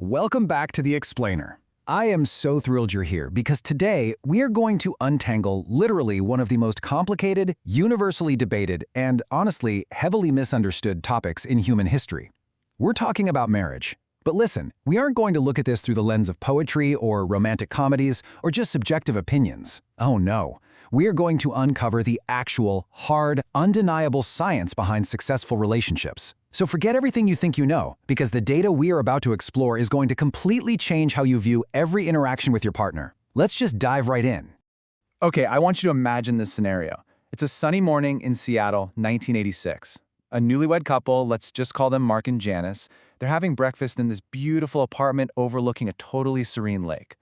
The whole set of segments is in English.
Welcome back to The Explainer. I am so thrilled you're here because today we are going to untangle literally one of the most complicated, universally debated, and honestly heavily misunderstood topics in human history. We're talking about marriage. But listen, we aren't going to look at this through the lens of poetry or romantic comedies or just subjective opinions. Oh no. We are going to uncover the actual, hard, undeniable science behind successful relationships. So forget everything you think you know, because the data we are about to explore is going to completely change how you view every interaction with your partner. Let's just dive right in. Okay, I want you to imagine this scenario. It's a sunny morning in Seattle, 1986. A newlywed couple, let's just call them Mark and Janice, they're having breakfast in this beautiful apartment overlooking a totally serene lake.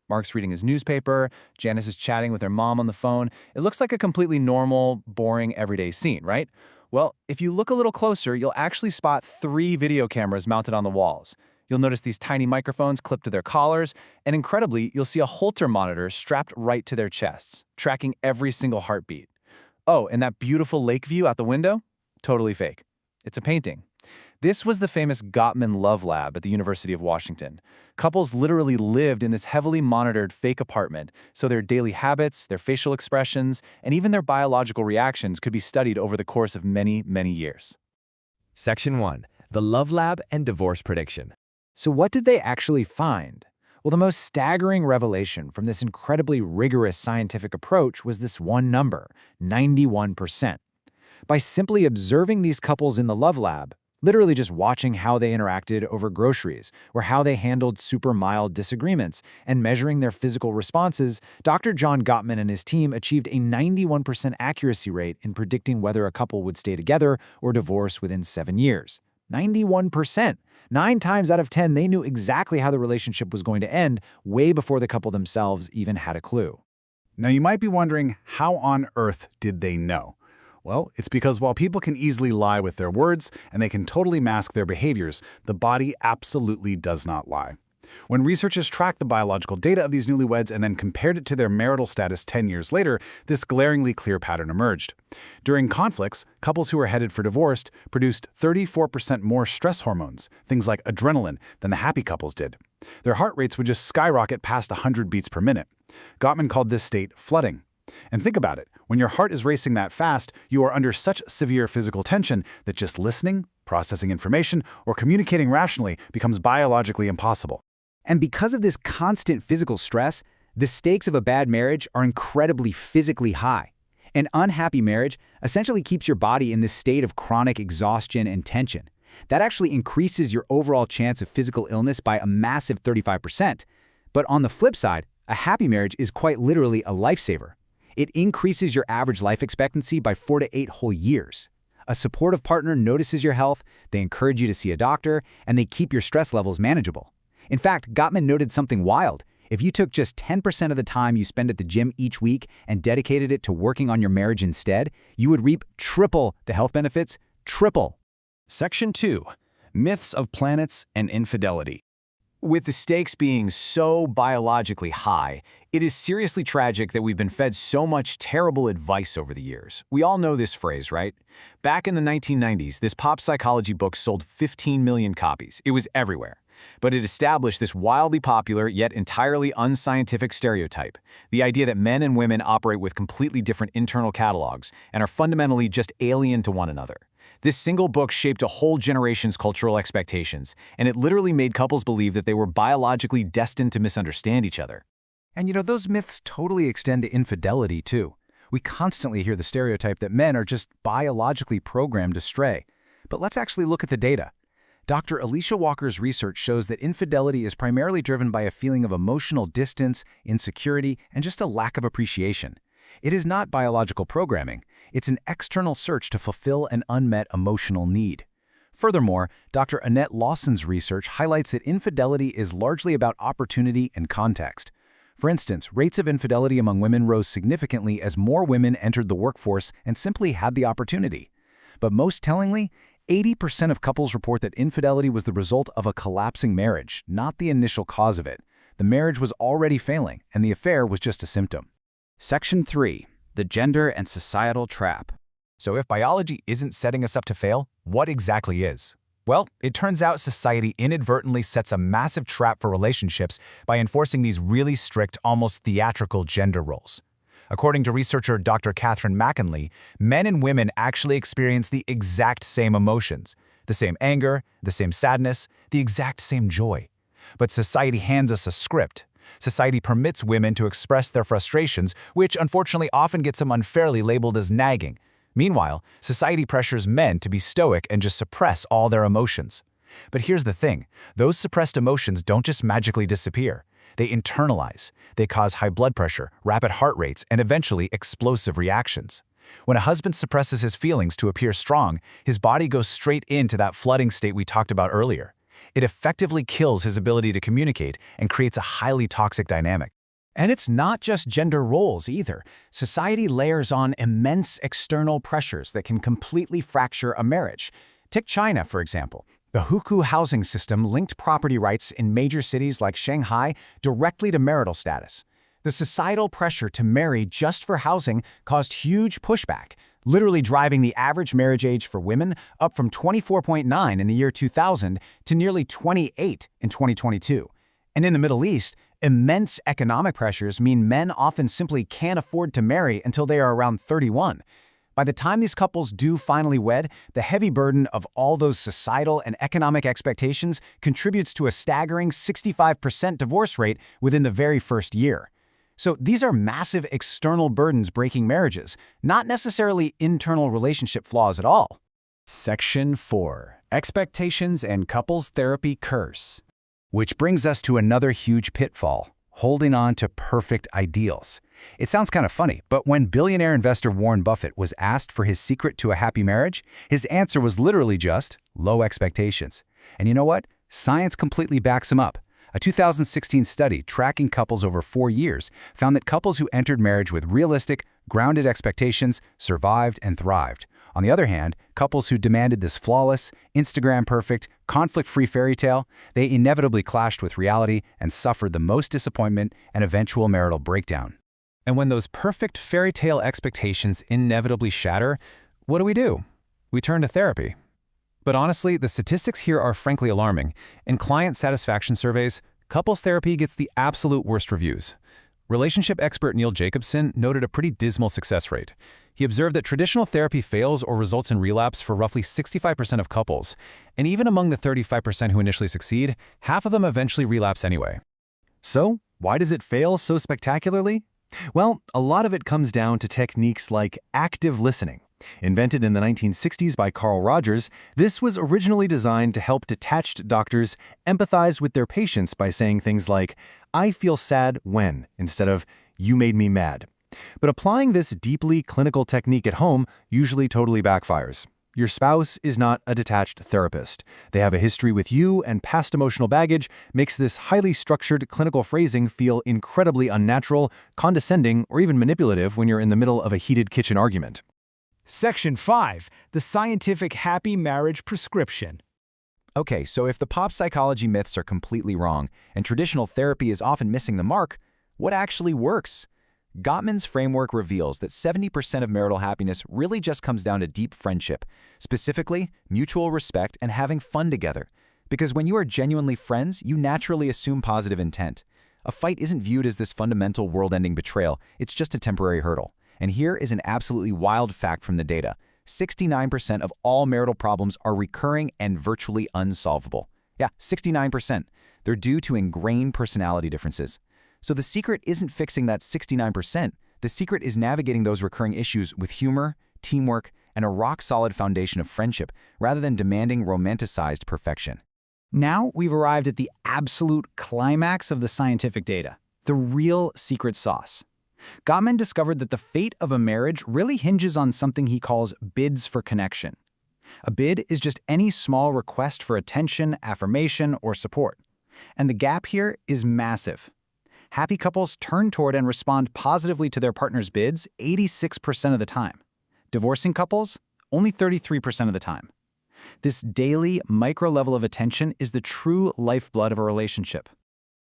Mark's reading his newspaper, Janice is chatting with her mom on the phone. It looks like a completely normal, boring, everyday scene, right? Well, if you look a little closer, you'll actually spot 3 video cameras mounted on the walls. You'll notice these tiny microphones clipped to their collars, and incredibly, you'll see a Holter monitor strapped right to their chests, tracking every single heartbeat. Oh, and that beautiful lake view out the window? Totally fake. It's a painting. This was the famous Gottman Love Lab at the University of Washington. Couples literally lived in this heavily monitored fake apartment, so their daily habits, their facial expressions, and even their biological reactions could be studied over the course of many, many years. Section 1. The Love Lab and Divorce Prediction. So what did they actually find? Well, the most staggering revelation from this incredibly rigorous scientific approach was this one number, 91%. By simply observing these couples in the Love Lab, literally just watching how they interacted over groceries or how they handled super mild disagreements and measuring their physical responses, Dr. John Gottman and his team achieved a 91% accuracy rate in predicting whether a couple would stay together or divorce within 7 years. 91%. 9 times out of 10, they knew exactly how the relationship was going to end way before the couple themselves even had a clue. Now you might be wondering, how on earth did they know? Well, it's because while people can easily lie with their words and they can totally mask their behaviors, the body absolutely does not lie. When researchers tracked the biological data of these newlyweds and then compared it to their marital status 10 years later, this glaringly clear pattern emerged. During conflicts, couples who were headed for divorce produced 34% more stress hormones, things like adrenaline, than the happy couples did. Their heart rates would just skyrocket past 100 beats per minute. Gottman called this state flooding. And think about it, when your heart is racing that fast, you are under such severe physical tension that just listening, processing information, or communicating rationally becomes biologically impossible. And because of this constant physical stress, the stakes of a bad marriage are incredibly physically high. An unhappy marriage essentially keeps your body in this state of chronic exhaustion and tension. That actually increases your overall chance of physical illness by a massive 35%. But on the flip side, a happy marriage is quite literally a lifesaver. It increases your average life expectancy by 4 to 8 whole years. A supportive partner notices your health, they encourage you to see a doctor, and they keep your stress levels manageable. In fact, Gottman noted something wild. If you took just 10% of the time you spend at the gym each week and dedicated it to working on your marriage instead, you would reap triple the health benefits, triple. Section 2. Myths of planets and infidelity. With the stakes being so biologically high, it is seriously tragic that we've been fed so much terrible advice over the years. We all know this phrase, right? Back in the 1990s, this pop psychology book sold 15 million copies. It was everywhere. But it established this wildly popular yet entirely unscientific stereotype, the idea that men and women operate with completely different internal catalogs and are fundamentally just alien to one another. This single book shaped a whole generation's cultural expectations, and it literally made couples believe that they were biologically destined to misunderstand each other. And those myths totally extend to infidelity, too. We constantly hear the stereotype that men are just biologically programmed to stray. But let's actually look at the data. Dr. Alicia Walker's research shows that infidelity is primarily driven by a feeling of emotional distance, insecurity, and just a lack of appreciation. It is not biological programming. It's an external search to fulfill an unmet emotional need. Furthermore, Dr. Annette Lawson's research highlights that infidelity is largely about opportunity and context. For instance, rates of infidelity among women rose significantly as more women entered the workforce and simply had the opportunity. But most tellingly, 80% of couples report that infidelity was the result of a collapsing marriage, not the initial cause of it. The marriage was already failing, and the affair was just a symptom. Section 3. The Gender and Societal Trap. So if biology isn't setting us up to fail, what exactly is? Well, it turns out society inadvertently sets a massive trap for relationships by enforcing these really strict, almost theatrical gender roles. According to researcher Dr. Catherine McKinley, men and women actually experience the exact same emotions, the same anger, the same sadness, the exact same joy. But society hands us a script. Society permits women to express their frustrations, which unfortunately often gets them unfairly labeled as nagging. Meanwhile, society pressures men to be stoic and just suppress all their emotions. But here's the thing, those suppressed emotions don't just magically disappear. They internalize. They cause high blood pressure, rapid heart rates, and eventually explosive reactions. When a husband suppresses his feelings to appear strong, his body goes straight into that flooding state we talked about earlier. It effectively kills his ability to communicate and creates a highly toxic dynamic. And it's not just gender roles either. Society layers on immense external pressures that can completely fracture a marriage. Take China, for example. The hukou housing system linked property rights in major cities like Shanghai directly to marital status. The societal pressure to marry just for housing caused huge pushback, literally driving the average marriage age for women up from 24.9 in the year 2000 to nearly 28 in 2022. And in the Middle East, immense economic pressures mean men often simply can't afford to marry until they are around 31. By the time these couples do finally wed, the heavy burden of all those societal and economic expectations contributes to a staggering 65% divorce rate within the very first year. So these are massive external burdens breaking marriages, not necessarily internal relationship flaws at all. Section 4. Expectations and Couples Therapy Curse. Which brings us to another huge pitfall, holding on to perfect ideals. It sounds kind of funny, but when billionaire investor Warren Buffett was asked for his secret to a happy marriage, his answer was literally just low expectations. And you know what? Science completely backs him up. A 2016 study tracking couples over 4 years found that couples who entered marriage with realistic, grounded expectations survived and thrived. On the other hand, couples who demanded this flawless, Instagram-perfect, conflict-free fairy tale, they inevitably clashed with reality and suffered the most disappointment and eventual marital breakdown. And when those perfect fairy tale expectations inevitably shatter, what do? We turn to therapy. But honestly, the statistics here are frankly alarming. In client satisfaction surveys, couples therapy gets the absolute worst reviews. Relationship expert Neil Jacobson noted a pretty dismal success rate. He observed that traditional therapy fails or results in relapse for roughly 65% of couples, and even among the 35% who initially succeed, half of them eventually relapse anyway. So, why does it fail so spectacularly? Well, a lot of it comes down to techniques like active listening. Invented in the 1960s by Carl Rogers, this was originally designed to help detached doctors empathize with their patients by saying things like, "I feel sad when," instead of, "You made me mad." But applying this deeply clinical technique at home usually totally backfires. Your spouse is not a detached therapist. They have a history with you, and past emotional baggage makes this highly structured clinical phrasing feel incredibly unnatural, condescending, or even manipulative when you're in the middle of a heated kitchen argument. Section 5. The Scientific Happy Marriage Prescription. Okay, so if the pop psychology myths are completely wrong and traditional therapy is often missing the mark, what actually works? Gottman's framework reveals that 70% of marital happiness really just comes down to deep friendship, specifically mutual respect and having fun together. Because when you are genuinely friends, you naturally assume positive intent. A fight isn't viewed as this fundamental world-ending betrayal, it's just a temporary hurdle. And here is an absolutely wild fact from the data. 69% of all marital problems are recurring and virtually unsolvable. Yeah, 69%. They're due to ingrained personality differences. So the secret isn't fixing that 69%. The secret is navigating those recurring issues with humor, teamwork, and a rock-solid foundation of friendship, rather than demanding romanticized perfection. Now we've arrived at the absolute climax of the scientific data, the real secret sauce. Gottman discovered that the fate of a marriage really hinges on something he calls bids for connection. A bid is just any small request for attention, affirmation, or support. And the gap here is massive. Happy couples turn toward and respond positively to their partner's bids 86% of the time. Divorcing couples, only 33% of the time. This daily, micro level of attention is the true lifeblood of a relationship.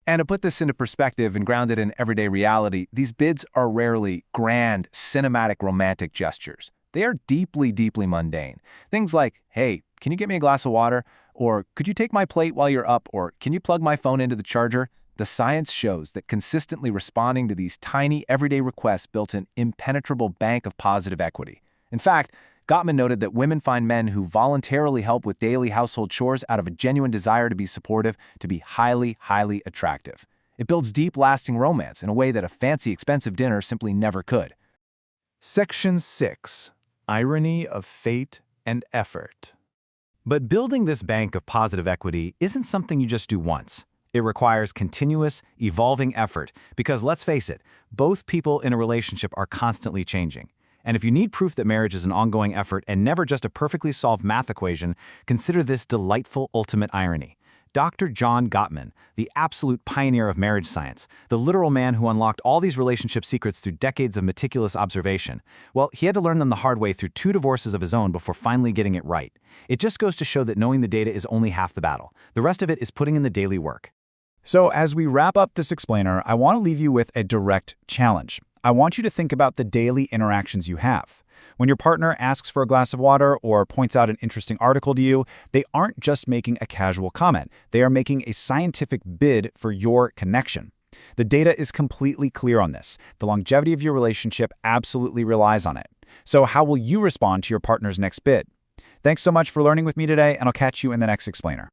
And to put this into perspective and ground it in everyday reality, these bids are rarely grand, cinematic, romantic gestures. They are deeply, deeply mundane. Things like, "Hey, can you get me a glass of water?" or could you take my plate while you're up, or can you plug my phone into the charger? The science shows that consistently responding to these tiny, everyday requests built an impenetrable bank of positive equity. In fact, Gottman noted that women find men who voluntarily help with daily household chores out of a genuine desire to be supportive to be highly, highly attractive. It builds deep, lasting romance in a way that a fancy, expensive dinner simply never could. Section 6. Irony of Fate and Effort. But building this bank of positive equity isn't something you just do once. It requires continuous, evolving effort because, let's face it, both people in a relationship are constantly changing. And if you need proof that marriage is an ongoing effort and never just a perfectly solved math equation, consider this delightful ultimate irony. Dr. John Gottman, the absolute pioneer of marriage science, the literal man who unlocked all these relationship secrets through decades of meticulous observation, well, he had to learn them the hard way through 2 divorces of his own before finally getting it right. It just goes to show that knowing the data is only half the battle. The rest of it is putting in the daily work. So as we wrap up this explainer, I want to leave you with a direct challenge. I want you to think about the daily interactions you have. When your partner asks for a glass of water or points out an interesting article to you, they aren't just making a casual comment. They are making a scientific bid for your connection. The data is completely clear on this. The longevity of your relationship absolutely relies on it. So how will you respond to your partner's next bid? Thanks so much for learning with me today, and I'll catch you in the next explainer.